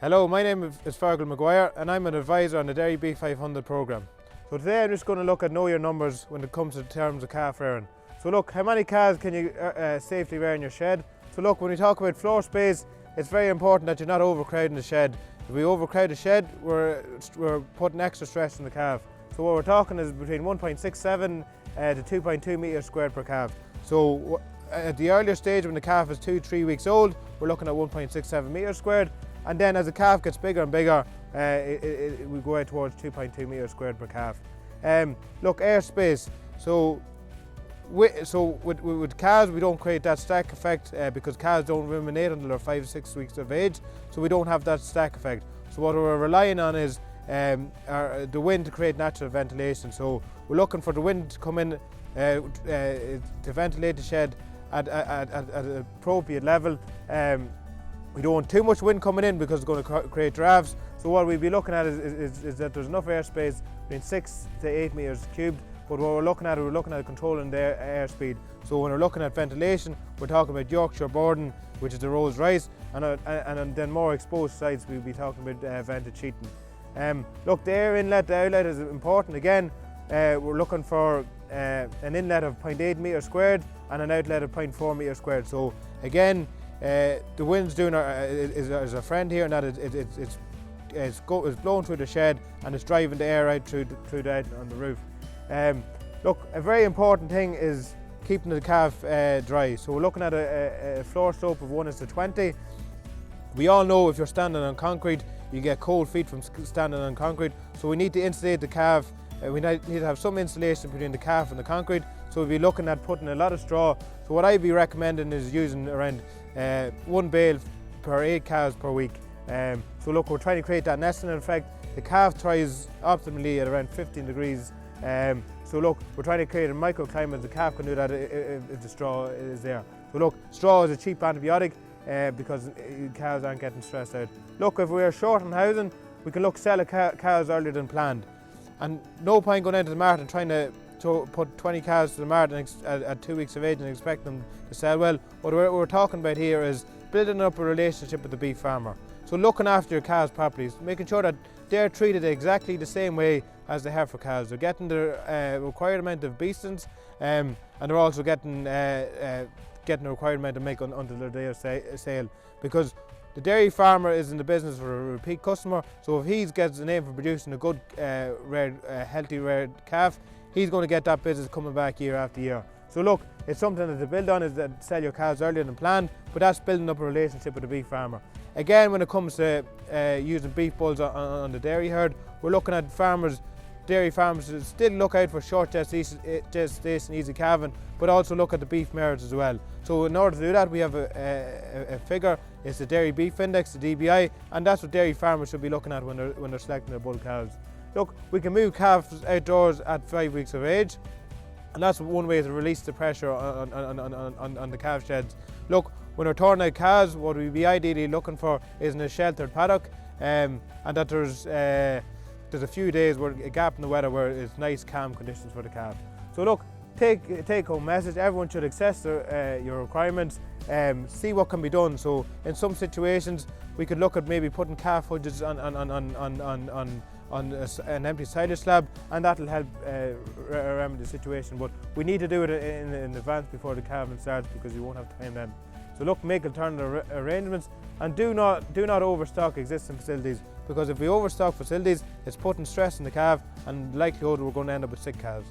Hello, my name is Fergal Maguire and I'm an advisor on the DairyBeef 500 programme. So today I'm just going to look at know your numbers when it comes to terms of calf rearing. So look, how many calves can you safely rear in your shed? So look, when we talk about floor space, it's very important that you're not overcrowding the shed. If we overcrowd the shed, we're putting extra stress on the calf. So what we're talking is between 1.67 to 2.2 metres squared per calf. So at the earlier stage when the calf is 2-3 weeks old, we're looking at 1.67 metres squared. And then as the calf gets bigger and bigger, we go out towards 2.2 metres squared per calf. Look, airspace. So with calves, we don't create that stack effect because calves don't ruminate until they're 5-6 weeks of age. So we don't have that stack effect. So what we're relying on is the wind to create natural ventilation. So we're looking for the wind to come in to ventilate the shed at an appropriate level. We don't want too much wind coming in because it's going to create drafts. So what we'll be looking at is that there's enough airspace between 6 to 8 metres cubed. But what we're looking at controlling the airspeed. So when we're looking at ventilation, we're talking about Yorkshire boarding, which is the Rolls Royce, and then more exposed sites we'll be talking about vented sheeting. Look, the air inlet, the outlet is important. Again, we're looking for an inlet of 0.8 metres squared and an outlet of 0.4 metres squared. So again, the wind's doing is a friend here, and that it's blowing through the shed and it's driving the air out through the out on the roof. Look, a very important thing is keeping the calf dry. So we're looking at a floor slope of 1:20. We all know if you're standing on concrete, you get cold feet from standing on concrete. So we need to insulate the calf. We need to have some insulation between the calf and the concrete. So we'll be looking at putting a lot of straw. So what I'd be recommending is using around 1 bale per 8 calves per week. So look, we're trying to create that nesting effect. The calf thrives optimally at around 15 degrees. So look, we're trying to create a microclimate. The calf can do that if the straw is there. So look, straw is a cheap antibiotic because cows aren't getting stressed out. Look, if we're short on housing, we can look sell cows earlier than planned. And no point going into the market and trying to put 20 calves to the market at 2 weeks of age and expect them to sell well. What we're talking about here is building up a relationship with the beef farmer. So looking after your cows properly, making sure that they're treated exactly the same way as the heifer cows. They're getting the required amount of beestings and they're also getting the required amount of milk until their day of sale. Because the dairy farmer is in the business for a repeat customer, so if he gets the name for producing a good, healthy reared calf, he's going to get that business coming back year after year. So look, it's something that to build on is that sell your calves earlier than planned, but that's building up a relationship with the beef farmer. Again, when it comes to using beef bulls on the dairy herd, we're looking at dairy farmers to still look out for short gestation, easy calving, but also look at the beef merits as well. So in order to do that, we have a figure. It's the Dairy Beef Index, the DBI, and that's what dairy farmers should be looking at when they're selecting their bull calves. Look, we can move calves outdoors at 5 weeks of age, and that's one way to release the pressure on the calf sheds. Look, when we're turning out calves, what we'd be ideally looking for is in a sheltered paddock, and that there's a few days where a gap in the weather where it's nice, calm conditions for the calf. So look, take home message. Everyone should assess your requirements, see what can be done. So in some situations, we could look at maybe putting calf hutches on an empty silage slab, and that'll help remedy the situation. But we need to do it in advance before the calving starts because you won't have time then. So look, make alternative arrangements, and do not overstock existing facilities, because if we overstock facilities, it's putting stress on the calf, and likelihood we're going to end up with sick calves.